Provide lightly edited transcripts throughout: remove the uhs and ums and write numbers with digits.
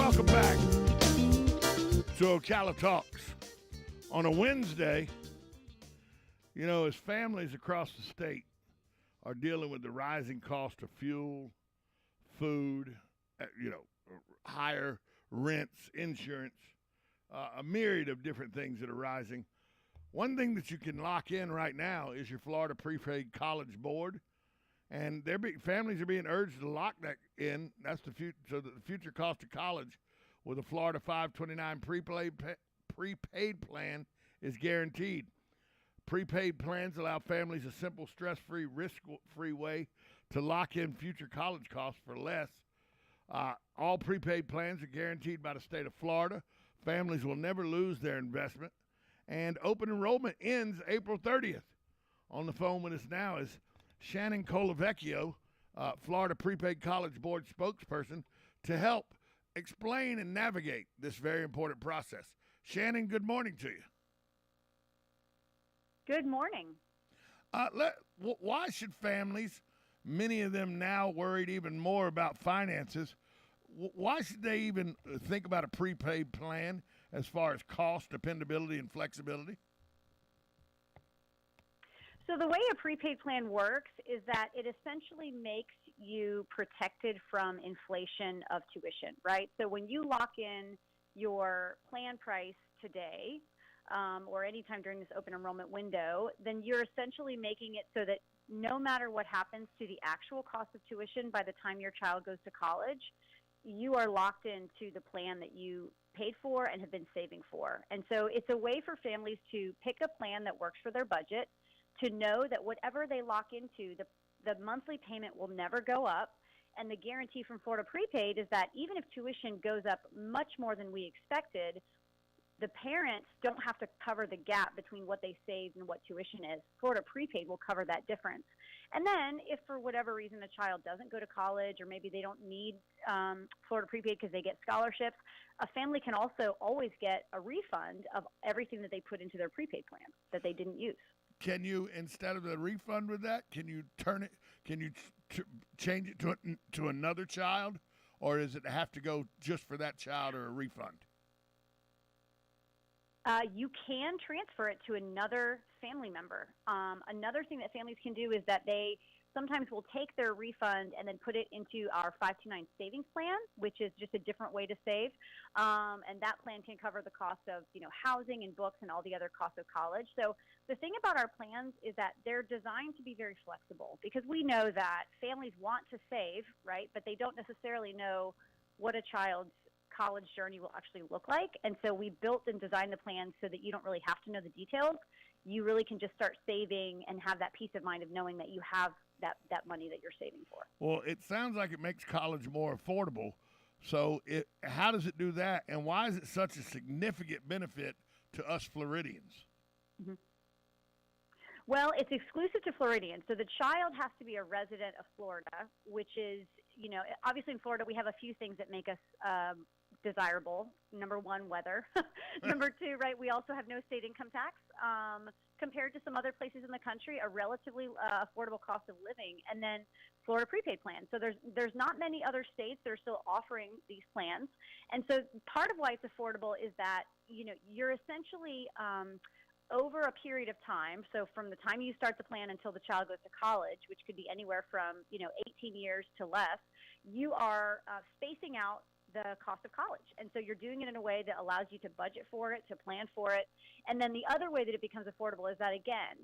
Welcome back to Ocala Talks. On a Wednesday, as families across the state are dealing with the rising cost of fuel, food, higher rents, insurance, a myriad of different things that are rising. One thing that you can lock in right now is your Florida Prepaid College Board. And families are being urged to lock that in. That's the future, so that the future cost of college with a Florida 529 prepaid plan is guaranteed. Prepaid plans allow families a simple, stress-free, risk-free way to lock in future college costs for less. All prepaid plans are guaranteed by the state of Florida. Families will never lose their investment. And open enrollment ends April 30th. On the phone with us now is Shannon Colavecchio, Florida Prepaid College Board spokesperson, to help explain and navigate this very important process. Shannon, good morning to you. Good morning. Why should families, many of them now worried even more about finances, why should they even think about a prepaid plan as far as cost, dependability, and flexibility? So the way a prepaid plan works is that it essentially makes you protected from inflation of tuition, right? So when you lock in your plan price today or anytime during this open enrollment window, then you're essentially making it so that no matter what happens to the actual cost of tuition by the time your child goes to college, you are locked into the plan that you paid for and have been saving for. And so it's a way for families to pick a plan that works for their budget, to know that whatever they lock into, the monthly payment will never go up. And the guarantee from Florida Prepaid is that even if tuition goes up much more than we expected, the parents don't have to cover the gap between what they saved and what tuition is. Florida Prepaid will cover that difference. And then if for whatever reason a child doesn't go to college, or maybe they don't need Florida Prepaid because they get scholarships, a family can also always get a refund of everything that they put into their prepaid plan that they didn't use. Can you, instead of a refund with that, can you change it to another child, or does it have to go just for that child or a refund? You can transfer it to another family member. Another thing that families can do is that they sometimes will take their refund and then put it into our 529 savings plan, which is just a different way to save. And that plan can cover the cost of, housing and books and all the other costs of college. So the thing about our plans is that they're designed to be very flexible, because we know that families want to save, right? But they don't necessarily know what a child's college journey will actually look like. And so we built and designed the plan so that you don't really have to know the details. You really can just start saving and have that peace of mind of knowing that you have that money that you're saving for. Well, it sounds like it makes college more affordable. So how does it do that? And why is it such a significant benefit to us Floridians? Mm-hmm. Well, it's exclusive to Floridians. So the child has to be a resident of Florida, which is, obviously in Florida we have a few things that make us desirable. Number one, weather. Number two, right, we also have no state income tax. Compared to some other places in the country, a relatively affordable cost of living, and then Florida Prepaid plan. So there's not many other states that are still offering these plans. And so part of why it's affordable is that, you're essentially over a period of time, so from the time you start the plan until the child goes to college, which could be anywhere from 18 years to less, you are spacing out the cost of college. And so you're doing it in a way that allows you to budget for it, to plan for it. And then the other way that it becomes affordable is that, again,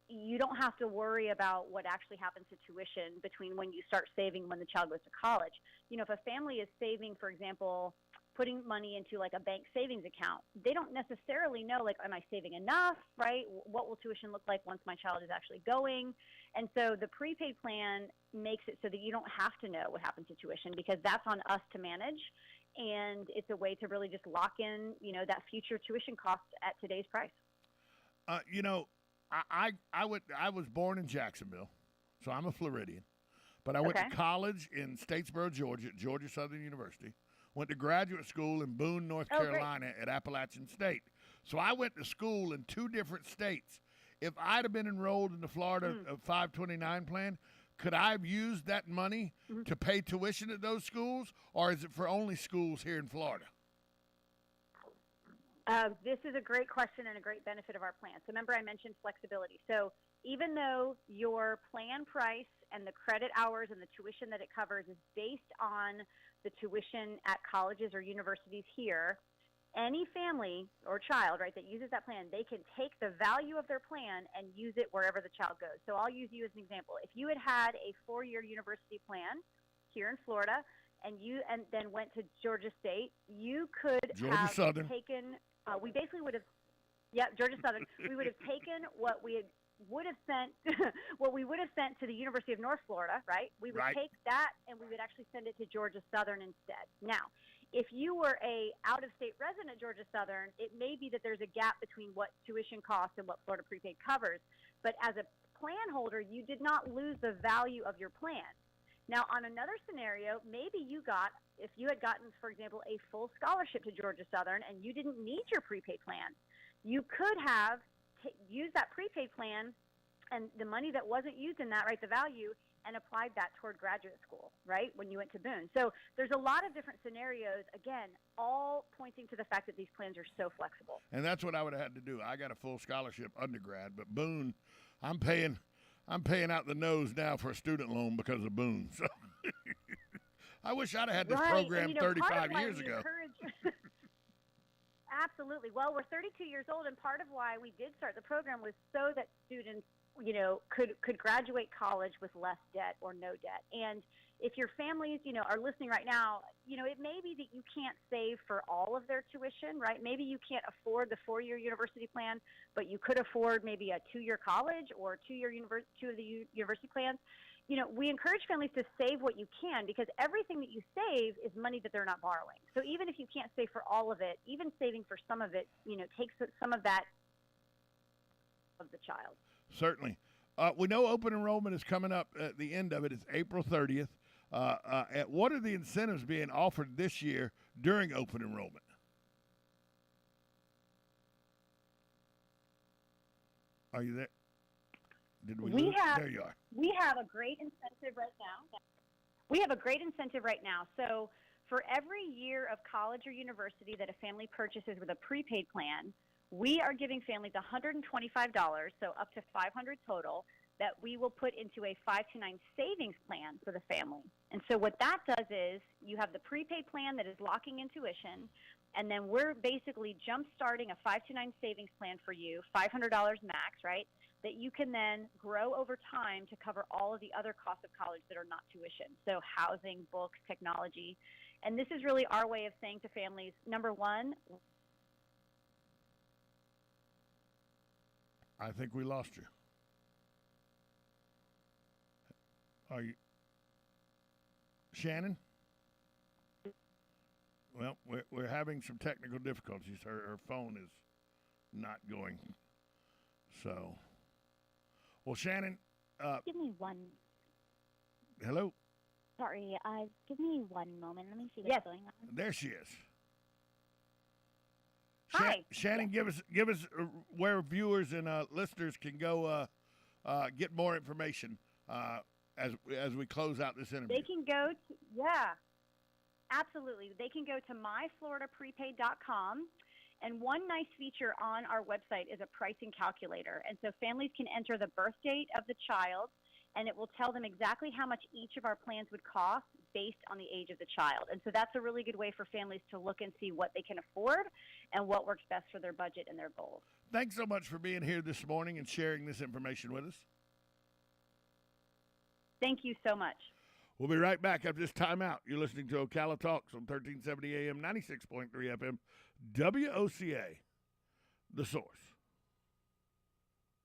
you don't have to worry about what actually happens to tuition between when you start saving and when the child goes to college. If a family is saving, for example, putting money into like a bank savings account, they don't necessarily know, like, am I saving enough, right? What will tuition look like once my child is actually going? And so the prepaid plan makes it so that you don't have to know what happens to tuition, because that's on us to manage. And it's a way to really just lock in, that future tuition cost at today's price. I was born in Jacksonville, so I'm a Floridian. But I went to college in Statesboro, Georgia, at Georgia Southern University. Went to graduate school in Boone, North Carolina at Appalachian State. So I went to school in two different states. If I'd have been enrolled in the Florida 529 plan, could I have used that money to pay tuition at those schools, or is it for only schools here in Florida? This is a great question and a great benefit of our plan. So remember I mentioned flexibility. So even though your plan price and the credit hours and the tuition that it covers is based on the tuition at colleges or universities here, any family or child, right, that uses that plan, they can take the value of their plan and use it wherever the child goes. So I'll use you as an example. If you had a 4-year university plan here in Florida and then went to Georgia State, you could have Southern. taken we basically would have, Georgia Southern. We would have taken what we would have sent, to the University of North Florida, right? We would take that and we would actually send it to Georgia Southern instead. Now, if you were a out-of-state resident at Georgia Southern, it may be that there's a gap between what tuition costs and what Florida prepaid covers. But as a plan holder, you did not lose the value of your plan. Now, on another scenario, maybe if you had gotten, for example, a full scholarship to Georgia Southern and you didn't need your prepaid plan, you could have used that prepaid plan and the money that wasn't used in that, right, the value, and applied that toward graduate school, right, when you went to Boone. So there's a lot of different scenarios, again, all pointing to the fact that these plans are so flexible. And that's what I would have had to do. I got a full scholarship undergrad, but Boone, I'm paying out the nose now for a student loan because of Boone. So I wish I'd have had this program 35 years ago. Absolutely. Well, we're 32 years old, and part of why we did start the program was so that students, could graduate college with less debt or no debt. And if your families, are listening right now, it may be that you can't save for all of their tuition, right? Maybe you can't afford the 4-year university plan, but you could afford maybe a 2-year college or 2 of the university plans. We encourage families to save what you can, because everything that you save is money that they're not borrowing. So even if you can't save for all of it, even saving for some of it, takes some of that of the child. Certainly. We know open enrollment is coming up at the end of it. It's April 30th. What are the incentives being offered this year during open enrollment? Are you there? Did we lose? There you are. We have a great incentive right now. So for every year of college or university that a family purchases with a prepaid plan, we are giving families $125, so up to $500 total, that we will put into a 529 savings plan for the family. And so what that does is you have the prepaid plan that is locking in tuition, and then we're basically jump-starting a 529 savings plan for you, $500 max, right, that you can then grow over time to cover all of the other costs of college that are not tuition. So housing, books, technology. And this is really our way of saying to families, number one, I think we lost you. Are you Shannon? Well, we're having some technical difficulties. Her phone is not going. So, well, Shannon. Give me one. Hello. Sorry, give me one moment. Let me see what's going on. There she is. Hi. Shannon, give us where viewers and listeners can go get more information as we close out this interview. They can go to, absolutely. They can go to myfloridaprepaid.com, and one nice feature on our website is a pricing calculator. And so families can enter the birth date of the child, and it will tell them exactly how much each of our plans would cost based on the age of the child. And so that's a really good way for families to look and see what they can afford and what works best for their budget and their goals. Thanks so much for being here this morning and sharing this information with us. Thank you so much. We'll be right back after this timeout. You're listening to Ocala Talks on 1370 AM, 96.3 FM, WOCA, The Source.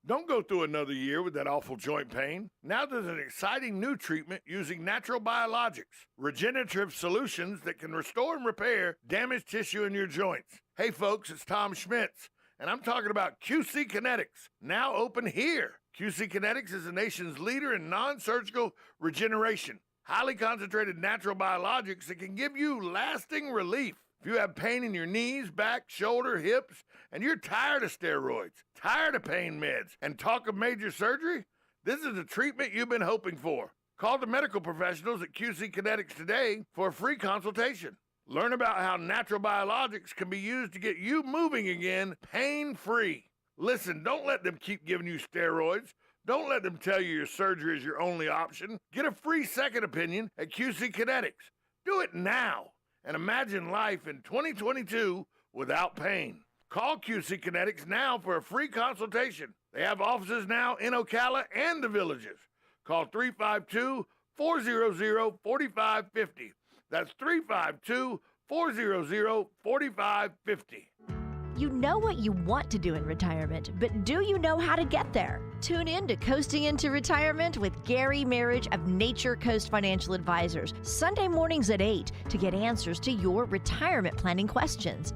Don't go through another year with that awful joint pain. Now there's an exciting new treatment using natural biologics, regenerative solutions that can restore and repair damaged tissue in your joints. Hey folks, it's Tom Schmitz, and I'm talking about QC Kinetics, now open here. QC Kinetics is the nation's leader in non-surgical regeneration, highly concentrated natural biologics that can give you lasting relief. If you have pain in your knees, back, shoulder, hips, and you're tired of steroids, tired of pain meds, and talk of major surgery, this is the treatment you've been hoping for. Call the medical professionals at QC Kinetics today for a free consultation. Learn about how natural biologics can be used to get you moving again pain-free. Listen, don't let them keep giving you steroids. Don't let them tell you your surgery is your only option. Get a free second opinion at QC Kinetics. Do it now and imagine life in 2022 without pain. Call QC Kinetics now for a free consultation. They have offices now in Ocala and the Villages. Call 352-400-4550. That's 352-400-4550. You know what you want to do in retirement, but do you know how to get there? Tune in to Coasting into Retirement with Gary Marriage of Nature Coast Financial Advisors, Sunday mornings at 8 to get answers to your retirement planning questions.